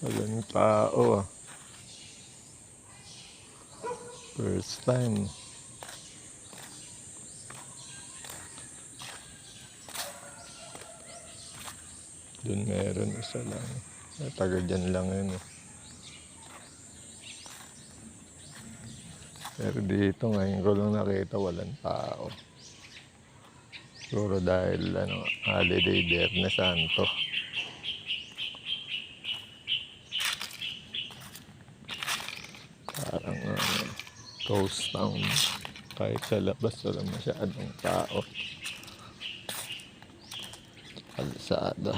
Walang tao ah. First time. Doon meron isa lang. Taga dyan lang yun eh. Pero dito ngayon ko lang nakita walang tao. Siguro dahil holiday Biyernes Santo. Parang ghost town. Kahit sa labas wala masyadong tao. Kalsada.